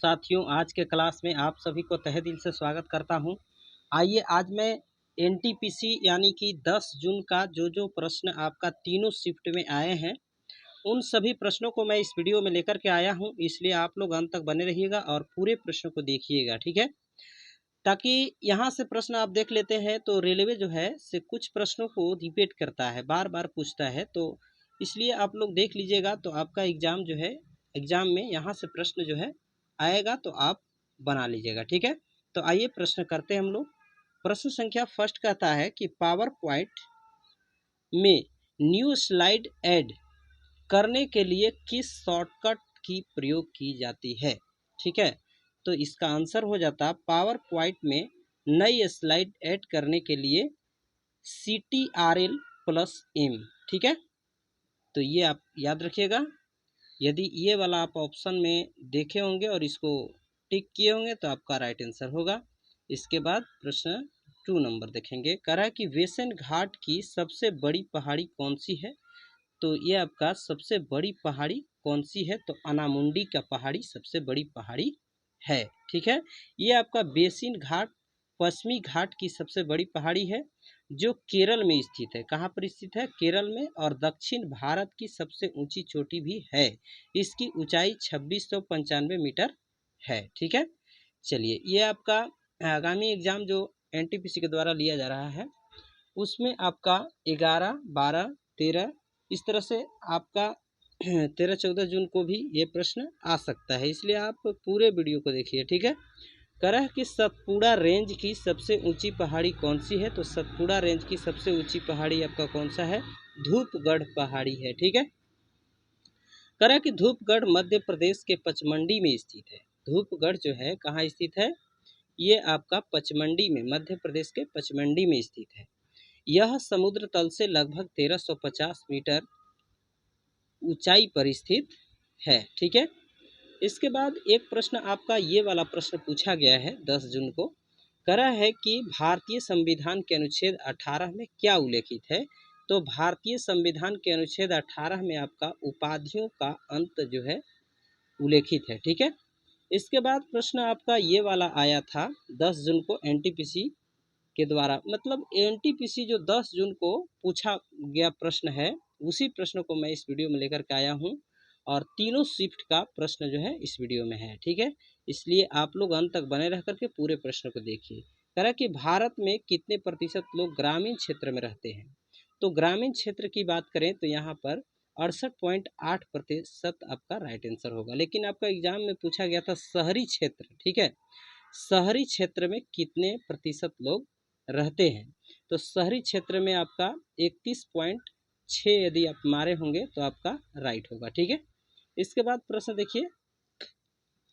साथियों, आज के क्लास में आप सभी को तहे दिल से स्वागत करता हूं। आइए आज मैं एनटीपीसी यानी कि 10 जून का जो प्रश्न आपका तीनों शिफ्ट में आए हैं, उन सभी प्रश्नों को मैं इस वीडियो में लेकर के आया हूं। इसलिए आप लोग अंत तक बने रहिएगा और पूरे प्रश्नों को देखिएगा, ठीक है। ताकि यहाँ से प्रश्न आप देख लेते हैं तो रेलवे जो है से कुछ प्रश्नों को रिपीट करता है, बार बार पूछता है, तो इसलिए आप लोग देख लीजिएगा तो आपका एग्ज़ाम जो है, एग्ज़ाम में यहाँ से प्रश्न जो है आएगा तो आप बना लीजिएगा, ठीक है। तो आइए प्रश्न करते हैं हम लोग। प्रश्न संख्या फर्स्ट कहता है कि पावर पॉइंट में न्यू स्लाइड ऐड करने के लिए किस शॉर्टकट की प्रयोग की जाती है, ठीक है। तो इसका आंसर हो जाता पावर पॉइंट में नई स्लाइड ऐड करने के लिए CTRL+M, ठीक है। तो ये आप याद रखिएगा। यदि ये वाला आप ऑप्शन में देखे होंगे और इसको टिक किए होंगे तो आपका राइट आंसर होगा। इसके बाद प्रश्न 2 नंबर देखेंगे। कह रहा है कि वेसन घाट की सबसे बड़ी पहाड़ी कौन सी है। तो ये आपका सबसे बड़ी पहाड़ी कौन सी है, तो अनामुंडी का पहाड़ी सबसे बड़ी पहाड़ी है, ठीक है। ये आपका बेसिन घाट पश्चिमी घाट की सबसे बड़ी पहाड़ी है जो केरल में स्थित है। कहाँ पर स्थित है? केरल में। और दक्षिण भारत की सबसे ऊंची चोटी भी है। इसकी ऊंचाई 2695 मीटर है, ठीक है। चलिए, ये आपका आगामी एग्जाम जो एनटीपीसी के द्वारा लिया जा रहा है उसमें आपका 11, 12, 13 इस तरह से आपका 13-14 जून को भी ये प्रश्न आ सकता है, इसलिए आप पूरे वीडियो को देखिए, ठीक है। कह रहा है कि सतपुड़ा रेंज की सबसे ऊंची पहाड़ी कौन सी है। तो सतपुड़ा रेंज की सबसे ऊंची पहाड़ी आपका कौन सा है? धूपगढ़ पहाड़ी है, ठीक है। कह रहा है कि धूपगढ़ मध्य प्रदेश के पचमंडी में स्थित है। धूपगढ़ जो है कहाँ स्थित है? ये आपका पचमंडी में, मध्य प्रदेश के पचमंडी में स्थित है। यह समुद्र तल से लगभग 1350 मीटर ऊंचाई पर स्थित है, ठीक है। इसके बाद एक प्रश्न आपका ये वाला प्रश्न पूछा गया है 10 जून को। कह रहा है कि भारतीय संविधान के अनुच्छेद 18 में क्या उल्लेखित है। तो भारतीय संविधान के अनुच्छेद 18 में आपका उपाधियों का अंत जो है उल्लेखित है, ठीक है। इसके बाद प्रश्न आपका ये वाला आया था 10 जून को एनटीपीसी के द्वारा, मतलब एनटीपीसी जो 10 जून को पूछा गया प्रश्न है उसी प्रश्न को मैं इस वीडियो में लेकर के आया हूँ। और तीनों शिफ्ट का प्रश्न जो है इस वीडियो में है, ठीक है। इसलिए आप लोग अंत तक बने रह करके पूरे प्रश्न को देखिए। कह रहा कि भारत में कितने प्रतिशत लोग ग्रामीण क्षेत्र में रहते हैं। तो ग्रामीण क्षेत्र की बात करें तो यहाँ पर 68.8% आपका राइट आंसर होगा। लेकिन आपका एग्जाम में पूछा गया था शहरी क्षेत्र, ठीक है। शहरी क्षेत्र में कितने प्रतिशत लोग रहते हैं। तो शहरी क्षेत्र में आपका 31.6 यदि आप मारे होंगे तो आपका राइट होगा, ठीक है। इसके बाद प्रश्न देखिए,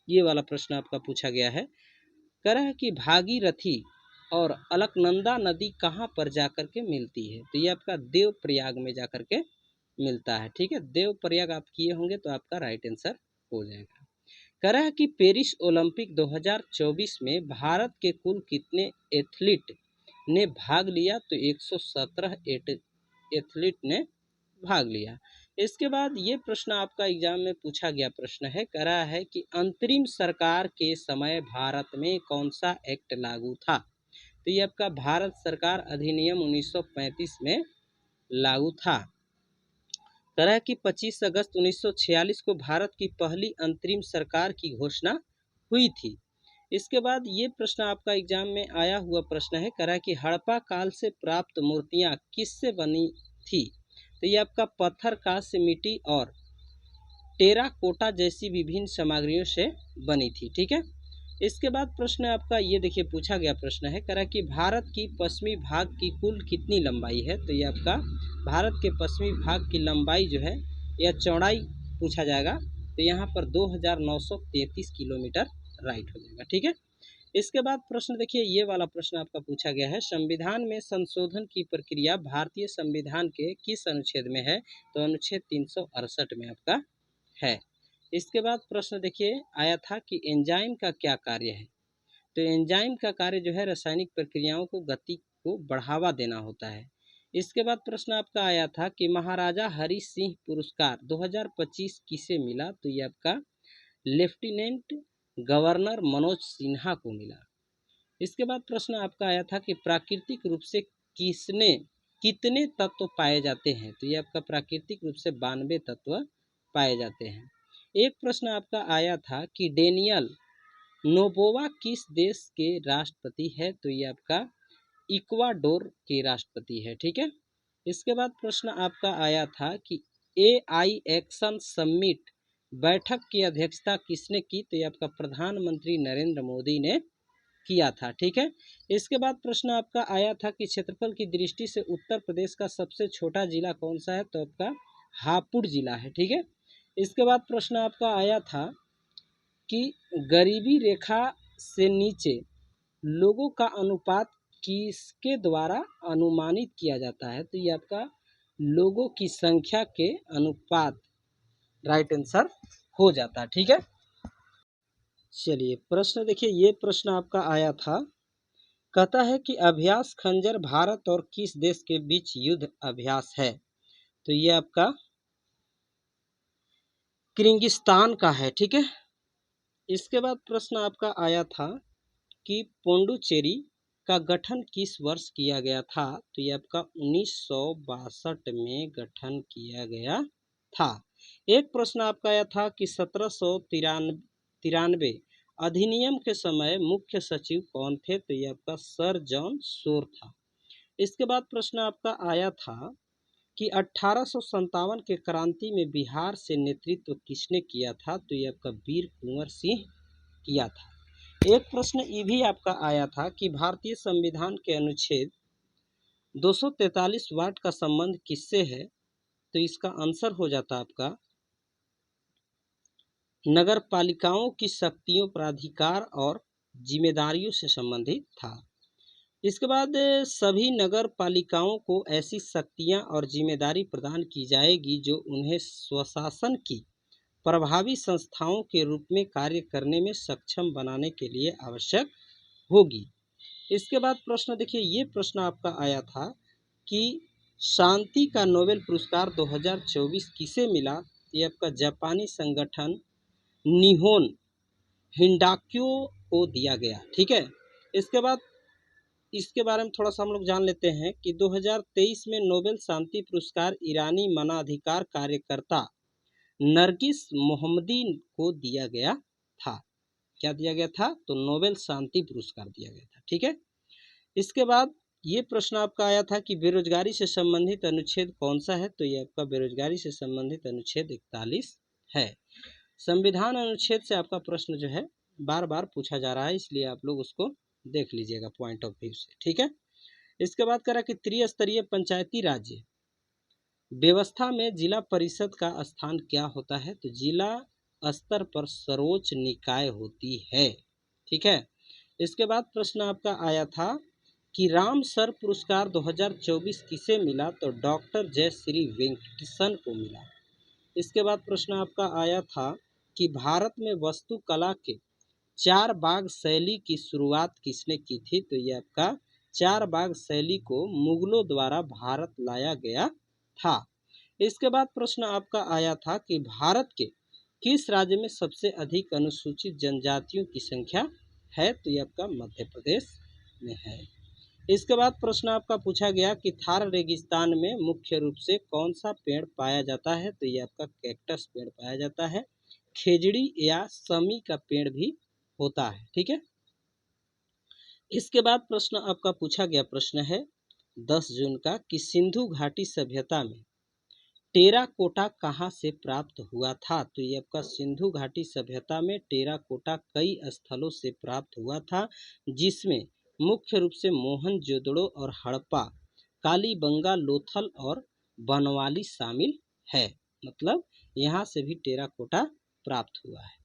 ये वाला प्रश्न आपका पूछा गया है। कह रहा है कि भागीरथी और अलकनंदा नदी कहाँ पर जाकर के मिलती है। तो ये आपका देवप्रयाग में जाकर के मिलता है, ठीक है। देवप्रयाग आप किए होंगे तो आपका राइट आंसर हो जाएगा। कह रहा है कि पेरिस ओलंपिक 2024 में भारत के कुल कितने एथलीट ने भाग लिया। तो 117 एथलीट ने भाग लिया। इसके बाद ये प्रश्न आपका एग्जाम में पूछा गया प्रश्न है। कह रहा है कि अंतरिम सरकार के समय भारत में कौन सा एक्ट लागू था। तो ये आपका भारत सरकार अधिनियम 1935 में लागू था। कह रहा है कि 25 अगस्त 1946 को भारत की पहली अंतरिम सरकार की घोषणा हुई थी। इसके बाद ये प्रश्न आपका एग्जाम में आया हुआ प्रश्न है। कह रहा है कि हड़प्पा काल से प्राप्त मूर्तियाँ किससे बनी थी। तो ये आपका पत्थर, कांस्य, मिट्टी और टेराकोटा जैसी विभिन्न सामग्रियों से बनी थी, ठीक है। इसके बाद प्रश्न आपका ये देखिए पूछा गया प्रश्न है। कह रहा है कि भारत की पश्चिमी भाग की कुल कितनी लंबाई है। तो ये आपका भारत के पश्चिमी भाग की लंबाई जो है या चौड़ाई पूछा जाएगा तो यहाँ पर 2933 किलोमीटर राइट हो जाएगा, ठीक है। इसके बाद प्रश्न देखिए, ये वाला प्रश्न आपका पूछा गया है। संविधान में संशोधन की प्रक्रिया भारतीय संविधान के किस अनुच्छेद में है। तो अनुच्छेद 368 में आपका है। इसके बाद प्रश्न देखिए आया था कि एंजाइम का क्या कार्य है। तो एंजाइम का कार्य जो है रासायनिक प्रक्रियाओं को गति को बढ़ावा देना होता है। इसके बाद प्रश्न आपका आया था कि महाराजा हरि सिंह पुरस्कार 2025 किसे मिला। तो ये आपका लेफ्टिनेंट गवर्नर मनोज सिन्हा को मिला। इसके बाद प्रश्न आपका आया था कि प्राकृतिक रूप से कितने तत्व पाए जाते हैं, तो ये आपका प्राकृतिक रूप से 92 तत्व पाए जाते हैं। एक प्रश्न आपका आया था कि डेनियल नोबोवा किस देश के राष्ट्रपति है, तो ये आपका इक्वाडोर के राष्ट्रपति है। ठीक है। इसके बाद प्रश्न आपका आया था कि AI एक्शन समिट बैठक की अध्यक्षता किसने की, तो ये आपका प्रधानमंत्री नरेंद्र मोदी ने किया था। ठीक है। इसके बाद प्रश्न आपका आया था कि क्षेत्रफल की दृष्टि से उत्तर प्रदेश का सबसे छोटा जिला कौन सा है, तो आपका हापुड़ जिला है। ठीक है। इसके बाद प्रश्न आपका आया था कि गरीबी रेखा से नीचे लोगों का अनुपात किसके द्वारा अनुमानित किया जाता है, तो ये आपका लोगों की संख्या के अनुपात राइट आंसर हो जाता है। ठीक है। चलिए प्रश्न देखिए, ये प्रश्न आपका आया था, कहता है कि अभ्यास खंजर भारत और किस देश के बीच युद्ध अभ्यास है, तो ये आपका किर्गिस्तान का है। ठीक है। इसके बाद प्रश्न आपका आया था कि पोंडुचेरी का गठन किस वर्ष किया गया था, तो ये आपका 1962 में गठन किया गया था। एक प्रश्न आपका आया था कि 1793 अधिनियम के समय मुख्य सचिव कौन थे, तो ये आपका सर जॉन शोर था। इसके बाद प्रश्न आपका आया था कि 1857 के क्रांति में बिहार से नेतृत्व किसने किया था, तो ये आपका वीर कुंवर सिंह किया था। एक प्रश्न ये भी आपका आया था कि भारतीय संविधान के अनुच्छेद 243 वाट का संबंध किससे है, तो इसका आंसर हो जाता आपका नगर पालिकाओं की शक्तियों पर अधिकार और जिम्मेदारियों से संबंधित था। इसके बाद सभी नगर पालिकाओं को ऐसी शक्तियां और जिम्मेदारी प्रदान की जाएगी जो उन्हें स्वशासन की प्रभावी संस्थाओं के रूप में कार्य करने में सक्षम बनाने के लिए आवश्यक होगी। इसके बाद प्रश्न देखिए, ये प्रश्न आपका आया था कि शांति का नोबेल पुरस्कार 2024 किसे मिला, ये आपका जापानी संगठन निहोन हिंडाक्यो को दिया गया। ठीक है। इसके बाद इसके बारे में थोड़ा सा हम लोग जान लेते हैं कि 2023 में नोबेल शांति पुरस्कार ईरानी मानवाधिकार कार्यकर्ता नरगिस मोहम्मदी को दिया गया था। क्या दिया गया था, तो नोबेल शांति पुरस्कार दिया गया था। ठीक है। इसके बाद ये प्रश्न आपका आया था कि बेरोजगारी से संबंधित अनुच्छेद कौन सा है, तो ये आपका बेरोजगारी से संबंधित अनुच्छेद 41 है। संविधान अनुच्छेद से आपका प्रश्न जो है बार बार पूछा जा रहा है, इसलिए आप लोग उसको देख लीजिएगा पॉइंट ऑफ व्यू से। ठीक है। इसके बाद करा कि त्रिस्तरीय पंचायती राज्य व्यवस्था में जिला परिषद का स्थान क्या होता है, तो जिला स्तर पर सर्वोच्च निकाय होती है। ठीक है। इसके बाद प्रश्न आपका आया था कि रामसर पुरस्कार 2024 किसे मिला, तो डॉक्टर जयश्री वेंकटेशन को मिला। इसके बाद प्रश्न आपका आया था कि भारत में वास्तुकला के चार बाग शैली की शुरुआत किसने की थी, तो ये आपका चार बाग शैली को मुगलों द्वारा भारत लाया गया था। इसके बाद प्रश्न आपका आया था कि भारत के किस राज्य में सबसे अधिक अनुसूचित जनजातियों की संख्या है, तो ये आपका मध्य प्रदेश में है। इसके बाद प्रश्न आपका पूछा गया कि थार रेगिस्तान में मुख्य रूप से कौन सा पेड़ पाया जाता है, तो ये आपका कैक्टस पेड़ पाया जाता है। खेजड़ी या समी का पेड़ भी होता है। ठीक है। इसके बाद प्रश्न आपका पूछा गया प्रश्न है 10 जून का कि सिंधु घाटी सभ्यता में टेराकोटा कहाँ से प्राप्त हुआ था, तो ये आपका सिंधु घाटी सभ्यता में टेराकोटा कई स्थलों से प्राप्त हुआ था, जिसमें मुख्य रूप से मोहनजोदड़ो और हड़प्पा, कालीबंगा, लोथल और बनवाली शामिल है। मतलब यहाँ से भी टेराकोटा प्राप्त हुआ है।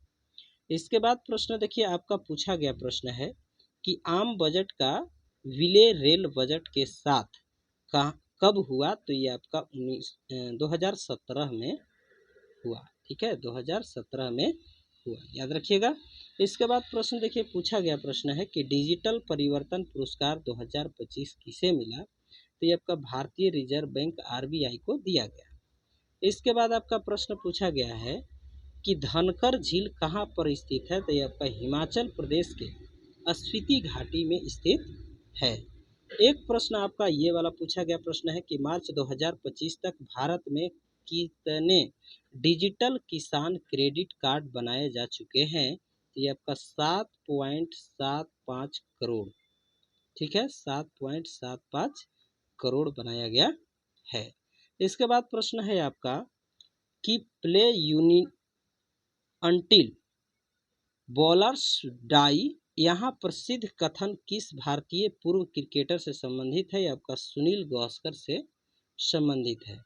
इसके बाद प्रश्न देखिए, आपका पूछा गया प्रश्न है कि आम बजट का विलय रेल बजट के साथ कब हुआ, तो ये आपका 2017 में हुआ। ठीक है। 2017 में हुआ, याद रखिएगा। इसके बाद प्रश्न देखिए, पूछा गया प्रश्न है कि डिजिटल परिवर्तन पुरस्कार 2025 किसे मिला, तो ये आपका भारतीय रिजर्व बैंक RBI को दिया गया। इसके बाद आपका प्रश्न पूछा गया है कि धनकर झील कहाँ पर स्थित है, तो ये आपका हिमाचल प्रदेश के स्पीति घाटी में स्थित है। एक प्रश्न आपका ये वाला पूछा गया प्रश्न है कि मार्च 2025 तक भारत में कितने डिजिटल किसान क्रेडिट कार्ड बनाए जा चुके हैं, तो ये आपका 7.75 करोड़, ठीक है, 7.75 करोड़ बनाया गया है। इसके बाद प्रश्न है आपका कि प्ले यूनि अंटिल बॉलर्स डाई, यहाँ प्रसिद्ध कथन किस भारतीय पूर्व क्रिकेटर से संबंधित है, आपका सुनील गावस्कर से संबंधित है।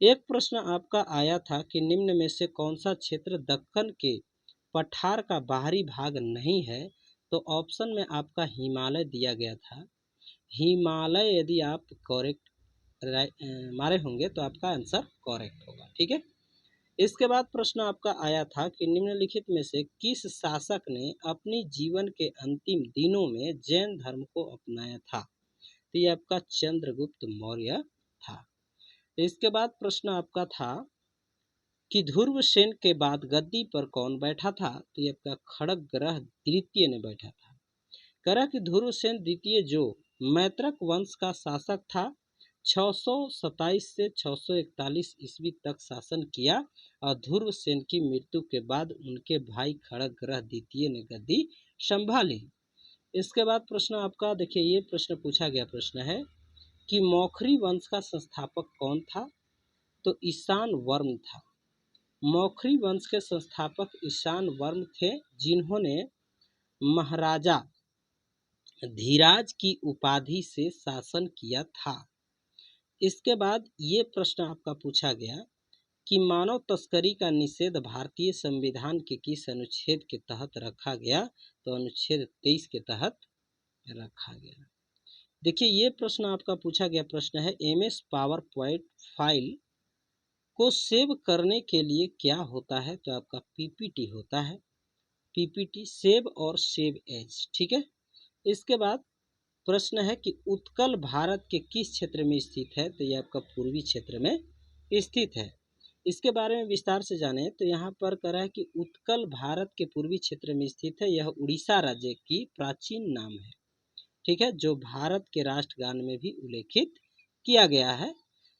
एक प्रश्न आपका आया था कि निम्न में से कौन सा क्षेत्र दक्कन के पठार का बाहरी भाग नहीं है, तो ऑप्शन में आपका हिमालय दिया गया था। हिमालय यदि आप करेक्ट मारे होंगे तो आपका आंसर करेक्ट होगा, ठीक है। इसके बाद प्रश्न आपका आया था कि निम्नलिखित में से किस शासक ने अपनी जीवन के अंतिम दिनों में जैन धर्म को अपनाया था, तो ये आपका चंद्रगुप्त मौर्य था। इसके बाद प्रश्न आपका था कि ध्रुवसेन के बाद गद्दी पर कौन बैठा था, तो ये आपका खड़गग्रह द्वितीय ने बैठा था। कह रहा कि ध्रुवसेन द्वितीय जो मैत्रक वंश का शासक था, 627 से 641 ईस्वी तक शासन किया और ध्रुवसेन की मृत्यु के बाद उनके भाई खड़गग्रह द्वितीय ने गद्दी संभाली। इसके बाद प्रश्न आपका देखिए, ये प्रश्न पूछा गया प्रश्न है कि मौखरी वंश का संस्थापक कौन था, तो ईशान वर्म था। मौखरी वंश के संस्थापक ईशान वर्म थे, जिन्होंने महाराजा धीराज की उपाधि से शासन किया था। इसके बाद ये प्रश्न आपका पूछा गया कि मानव तस्करी का निषेध भारतीय संविधान के किस अनुच्छेद के तहत रखा गया, तो अनुच्छेद 23 के तहत रखा गया। देखिए, ये प्रश्न आपका पूछा गया प्रश्न है MS पावर पॉइंट फाइल को सेव करने के लिए क्या होता है, तो आपका PPT होता है। PPT सेव और सेव एज, ठीक है। इसके बाद प्रश्न है कि उत्कल भारत के किस क्षेत्र में स्थित है, तो ये आपका पूर्वी क्षेत्र में स्थित है। इसके बारे में विस्तार से जाने तो यहाँ पर कह रहा है कि उत्कल भारत के पूर्वी क्षेत्र में स्थित है। यह उड़ीसा राज्य की प्राचीन नाम है, ठीक है, जो भारत के राष्ट्रगान में भी उल्लेखित किया गया है।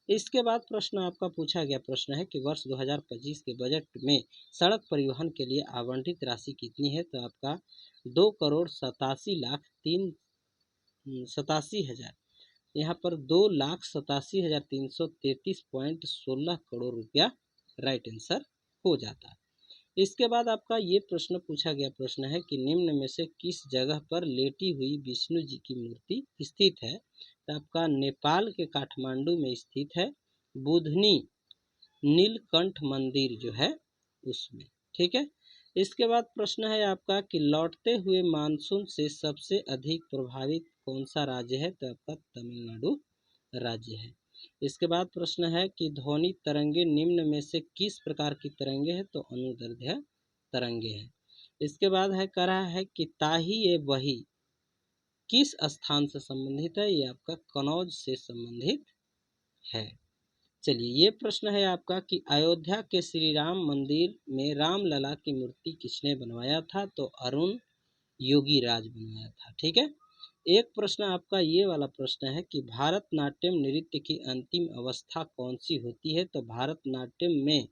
इसके बाद प्रश्न आपका पूछा गया प्रश्न है कि वर्ष 2025 के बजट में सड़क परिवहन के लिए आवंटित राशि कितनी है, तो आपका 2,87,87,000, यहाँ पर 2,87,333.16 करोड़ रुपया राइट आंसर हो जाता है। इसके बाद आपका ये प्रश्न पूछा गया प्रश्न है कि निम्न में से किस जगह पर लेटी हुई विष्णु जी की मूर्ति स्थित है, तो आपका नेपाल के काठमांडू में स्थित है, बुधनी नीलकंठ मंदिर जो है उसमें, ठीक है। इसके बाद प्रश्न है आपका कि लौटते हुए मानसून से सबसे अधिक प्रभावित कौन सा राज्य है, तो आपका तमिलनाडु राज्य है। इसके बाद प्रश्न है कि ध्वनि तरंगे निम्न में से किस प्रकार की तरंगे हैं, तो अनुदैर्ध्य तरंगे हैं। इसके बाद है कह रहा है कि ताही ये वही किस स्थान से संबंधित है, ये आपका कनौज से संबंधित है। चलिए, ये प्रश्न है आपका कि अयोध्या के श्री राम मंदिर में रामलला की मूर्ति किसने बनवाया था, तो अरुण योगी राज बनवाया था, ठीक है। एक प्रश्न आपका ये वाला प्रश्न है कि भारतनाट्यम नृत्य की अंतिम अवस्था कौन सी होती है, तो भारतनाट्यम में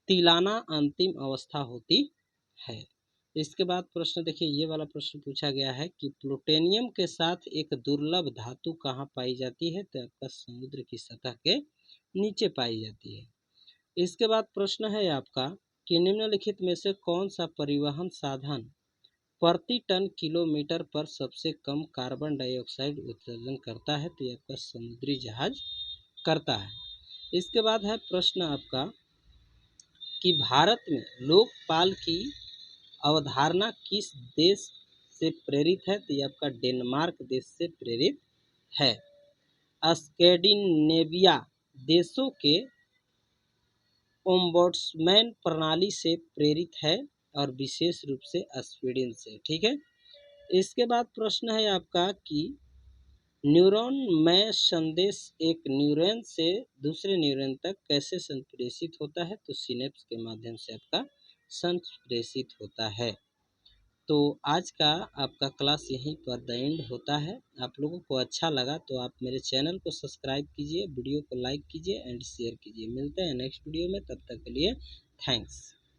तिलाना अंतिम अवस्था होती है। इसके बाद प्रश्न देखिए, ये वाला प्रश्न पूछा गया है कि प्लूटोनियम के साथ एक दुर्लभ धातु कहाँ पाई जाती है, तो आपका समुद्र की सतह के नीचे पाई जाती है। इसके बाद प्रश्न है आपका कि निम्नलिखित में से कौन सा परिवहन साधन प्रति टन किलोमीटर पर सबसे कम कार्बन डाइऑक्साइड उत्सर्जन करता है, तो यह आपका समुद्री जहाज करता है। इसके बाद है प्रश्न आपका कि भारत में लोकपाल की अवधारणा किस देश से प्रेरित है, तो यह आपका डेनमार्क देश से प्रेरित है। स्कैंडिनेविया देशों के ओम्बुड्समैन प्रणाली से प्रेरित है और विशेष रूप से स्वीडन से, ठीक है। इसके बाद प्रश्न है आपका कि न्यूरॉन में संदेश एक न्यूरॉन से दूसरे न्यूरॉन तक कैसे संप्रेषित होता है, तो सिनेप्स के माध्यम से आपका संप्रेषित होता है। तो आज का आपका क्लास यहीं पर द एंड होता है। आप लोगों को अच्छा लगा तो आप मेरे चैनल को सब्सक्राइब कीजिए, वीडियो को लाइक कीजिए एंड शेयर कीजिए। मिलते हैं नेक्स्ट वीडियो में, तब तक के लिए थैंक्स।